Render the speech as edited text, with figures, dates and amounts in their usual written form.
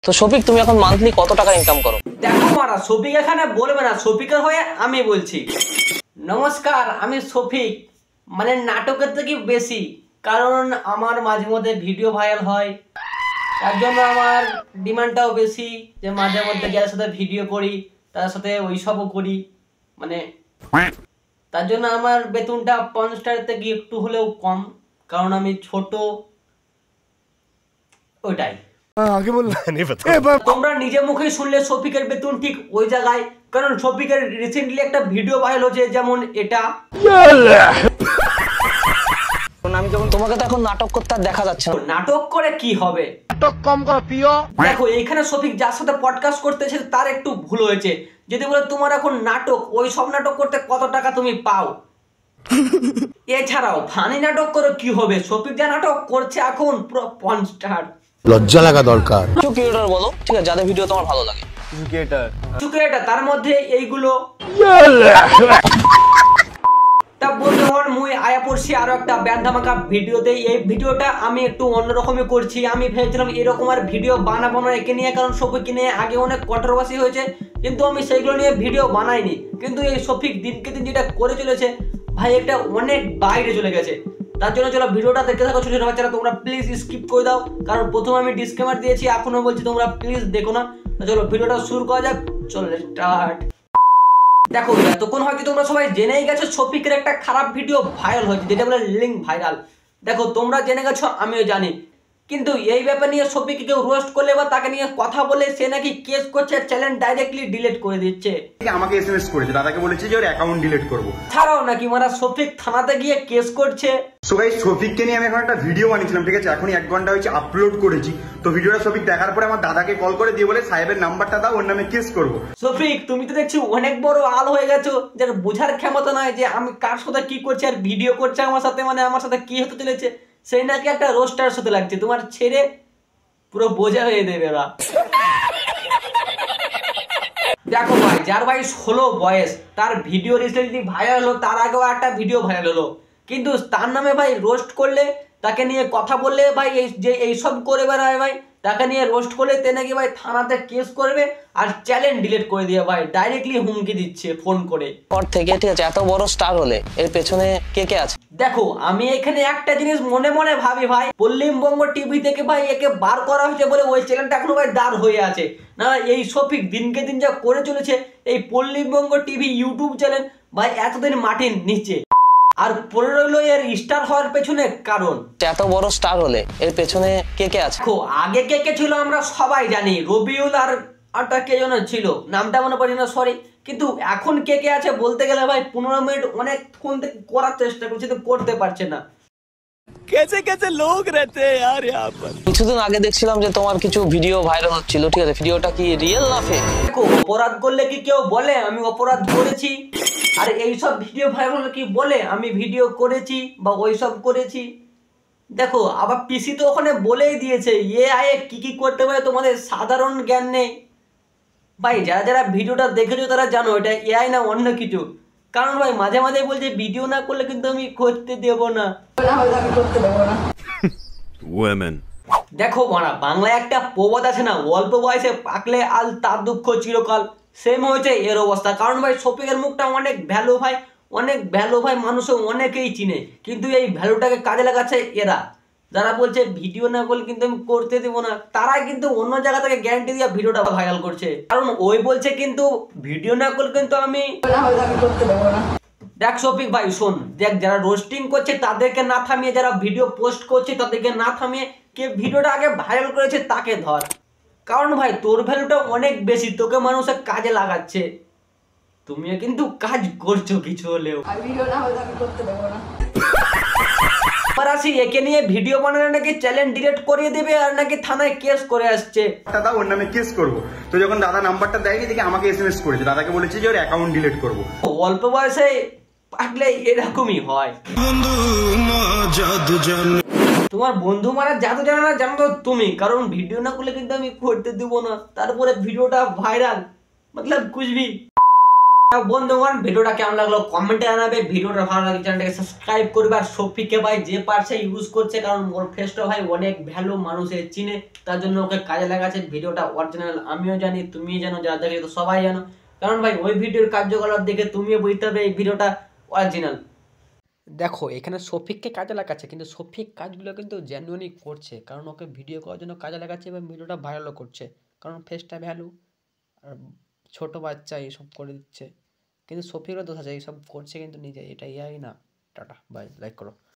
তো শফিক, তুমি এখন মান্থলি কত টাকা ইনকাম করো? দেখো মারা, শফিক এখানে বলবে না, শফিকের হয়ে আমি বলছি। নমস্কার, আমি শফিক। মানে নাটকের থেকে বেশি, কারণ আমার মাঝে মধ্যে ভিডিও ভাইরাল হয়, তার জন্য আমার ডিমান্ডটাও বেশি। যে মাঝে মধ্যে যাদের সাথে ভিডিও করি তার সাথে ওইসবও করি, মানে তার জন্য আমার বেতনটা 50 থেকে একটু হলেও কম, কারণ আমি ছোট, ওইটাই। তোমরা নিজে মুখেই শুনলে শফিকের বেতন ঠিক ওই জায়গায়, কারণ শফিকের রিসেন্টলি একটা ভিডিও ভাইরাল হয়েছে, যেমন এটা। আমি যখন তোমাকে তো এখন নাটক করতে আর দেখা যাচ্ছে না। নাটক করে কি হবে? নাটক কম কর প্রিয়। দেখো এইখানে শফিক যার সাথে পডকাস্ট করতেছে তার একটু ভুল হয়েছে। যদি বলে তোমার এখন নাটক, ওই সব নাটক করতে কত টাকা তুমি পাও? এছাড়াও ফানি নাটক করে কি হবে? শফিক যা নাটক করছে এখন পুরো পনস্টার। লজ্জা লাগা দরকার। কিছু ক্রিয়েটর বলো, ঠিক আছে, যাদের ভিডিও তোমার ভালো লাগে। ক্রিয়েটর তার মধ্যে এইগুলো। তা বন্ধুগণ, মুই আয়া পড়ছি আরো একটা ব্যান্ধামাকা ভিডিওতে। এই ভিডিওটা আমি একটু অন্যরকমই করছি। আমি ভেবেছিলাম এরকম আর ভিডিও বানাবো না একে নিয়ে, কারণ শফিককে নিয়ে আগে অনেক কন্ট্রোভার্সি হয়েছে, কিন্তু আমি সেইগুলো নিয়ে ভিডিও বানাইনি। কিন্তু এই শফিক দিনকে দিন যেটা করে চলেছে ভাই, একটা অনেক বাইরে চলে গেছে। তার জন্য চলো ভিডিওটা দেখতে থাকো। ছোট ছোট বাচ্চারা তোমরা প্লিজ স্কিপ করে দাও, কারণ প্রথমে আমি ডিসক্লেমার দিয়েছি, এখনো বলছি তোমরা প্লিজ দেখো না। চলো ভিডিওটা শুরু করা যাক, চলো স্টার্ট। দেখো এতক্ষণ হয়তো তোমরা সবাই জেনেই গেছো শফিকের একটা খারাপ ভিডিও ভাইরাল হয়েছে, যেটা বলে লিঙ্ক ভাইরাল। দেখো তোমরা জেনে গেছো, আমিও জানি, কিন্তু এই ব্যাপার নিয়ে শফিককে কেউ রোস্ট করলে বা তাকে নিয়ে কথা বলে সে নাকি কেস করছে, চ্যানেল ডাইরেক্টলি ডিলিট করে দিচ্ছে। আমাকে এসএমএস করেছে, দাদাকে বলেছে যে ওর অ্যাকাউন্ট ডিলিট করব। ছাড়াও নাকি মানে শফিক থানাতে গিয়ে কেস করছে। সো গাইস, শফিককে নিয়ে আমি এখন একটা ভিডিও বানিয়েছিলাম, ঠিক আছে, এখনই 1 ঘন্টা হয়েছে আপলোড করেছি। তো ভিডিওটা শফিক দেখার পরে আমার দাদাকে কল করে দিয়ে বলে সাহেবের নাম্বারটা দাও, ওর নামে কেস করব। শফিক তুমি তো দেখছি অনেক বড় আল হয়ে গেছো, যার বোঝার ক্ষমতা নাই যে আমি কার সাথে কি করছি আর ভিডিও করছে আমার সাথে, মানে আমার সাথে কি হতে চলেছে সেই নাকি একটা রোস্টার সাথে লাগছে। তোমার ছেড়ে পুরো বোঝা হয়ে দেবে ওরা। দেখো ভাই, যার ভাই 16 বয়স, তার ভিডিও রিসেন্টলি ভাইরাল হলো, তার আগেও একটা ভিডিও ভাইরাল হলো, কিন্তু তার নামে ভাই রোস্ট করলে, তাকে নিয়ে কথা বললে ভাই, এই যে এইসব করে বেড়ায় ভাই, তাকে নিয়ে রোস্ট করলে তে নাকি ভাই থানাতে কেস করবে আর চ্যানেল ডিলিট করে দিয়ে ভাই ডাইরেক্টলি হুমকি দিচ্ছে ফোন করে। পর থেকে ঠিক আছে, এত বড় স্টার হলে এর পেছনে কে কে আছে? দেখো আমি এখানে একটা জিনিস মনে মনে ভাবি ভাই, পশ্চিমবঙ্গ টিভি থেকে ভাই একে বার করা হয়েছে বলে ওই চ্যানেলটা এখনো ভাই দাঁড় হয়ে আছে। না এই শফিক দিনকে দিন যা করে চলেছে, এই পশ্চিমবঙ্গ টিভি ইউটিউব চ্যানেল ভাই এতদিন মাটির নিচে। আর পড়ে রইলো এর স্টার হওয়ার পেছনে কারণ। এত বড় স্টার হলে এর পেছনে কে কে আছে? দেখো আগে কে কে ছিল আমরা সবাই জানি, রবিউল আর আরটা কে যেন ছিল, নামটা মনে পড়ে না, সরি। কিন্তু এখন কে কে আছে বলতে গেলে ভাই 15 মিনিট অনেকক্ষণ থেকে করার চেষ্টা করছে, তো করতে পারছে না। कैसे कैसे लोग रहते हैं यार यहाँ पर। কিছুদিন আগে দেখছিলাম যে তোমার কিছু ভিডিও ভাইরাল হচ্ছিল, ঠিক আছে, ভিডিওটা কি রিয়েল না ফেক? দেখো অপরাধ করলে কি কেউ বলে আমি অপরাধ করেছি? আর এইসব ভিডিও ভাইরাল হলে কি বলে আমি ভিডিও করেছি বা ওইসব করেছি? দেখো আবার পিসি তো ওখানে বলেই দিয়েছে এআই কি কি করতে পারে, তোমাদের সাধারণ জ্ঞান নেই ভাই। যারা যারা ভিডিওটা দেখেছো তারা জানো এটা এআই না অন্য কিছু, কারণ ভাই মাঝে মাঝে বলছে ভিডিও না করলে কিন্তু আমি করতে দেব না। দেখো মারা, বাংলায় একটা প্রবাদ আছে না, অল্প বয়সে পাকলে আল তার দুঃখ চিরকাল, সেম হয়েছে এর অবস্থা। কারণ ভাই শফিকের মুখটা অনেক ভ্যালু ভাই, অনেক ভ্যালু ভাই, মানুষও অনেকেই চিনে, কিন্তু এই ভ্যালুটাকে কাজে লাগাচ্ছে এরা। যারা বলছে ভিডিও না করলে কিন্তু আমি করতে দেবো না, তারাই কিন্তু অন্য জায়গা থেকে গ্যারান্টি দিয়ে ভিডিওটা ভাইরাল করছে, কারণ ওই বলছে কিন্তু ভিডিও না করলে কিন্তু আমি করতে দেবো না। দেখ শফিক ভাই শোন, দেখ যারা রোস্টিং করছে তাদেরকে না থামিয়ে, যারা ভিডিও পোস্ট করছে তাদেরকে না থামিয়ে, কে ভিডিওটা আগে ভাইরাল করেছে তাকে ধর। কারণ ভাই তোর ভ্যালুটা অনেক বেশি, তোকে মানুষের কাজে লাগাচ্ছে, তুমিও কিন্তু কাজ করছো কিছু হলেও। আসি একে নিয়ে ভিডিও বানালে নাকি চ্যানেল ডিলিট করিয়ে দেবে আর নাকি থানায় কেস করে আসছে। দাদা ওর নামে কেস করব। তো যখন দাদা নাম্বারটা দেয়নি দেখে আমাকে এসএমএস করেছে, দাদাকে বলেছে যে ওর অ্যাকাউন্ট ডিলিট করব। অল্প বয়সে পাকলে এরকমই হয়। তোমার বন্ধু মারা জাদু জানে না, জানো তো তুমি, কারণ ভিডিও না করলে কিন্তু আমি করতে দেবো না। তারপরে ভিডিওটা ভাইরাল, মতলব কুছ ভি। বন্ধুগণ ভিডিওটা কেমন লাগলো কমেন্টে জানাবে, ভিডিওটা ভালো লাগলে চ্যানেলটাকে সাবস্ক্রাইব করবে। আর শফিককে ভাই যে পারছে ইউজ করছে, কারণ ওর ফেসটা ভাই অনেক ভ্যালু মানুষের চিনে, তার জন্য ওকে কাজে লাগাচ্ছে। ভিডিওটা অরিজিনাল আমিও জানি, তুমিও জানো, যারা দেখে তো সবাই জানো, কারণ ভাই ওই ভিডিওর কার্যকলাপ দেখে তুমিও বুঝতে হবে এই ভিডিওটা অরিজিনাল। দেখো এখানে শফিককে কাজে লাগাচ্ছে, কিন্তু শফিক কাজগুলো কিন্তু জেনুইনই করছে, কারণ ওকে ভিডিও করার জন্য কাজে লাগাচ্ছে এবং ভিডিওটা ভাইরালও করছে, কারণ ফেসটা ভ্যালু। আর ছোট বাচ্চা এইসব করে দিচ্ছে, কিন্তু শফিকেরও দোষ আছে, এইসব করছে কিন্তু নিজে, এটা ইয়াই না। টাটা বাই, লাইক করো।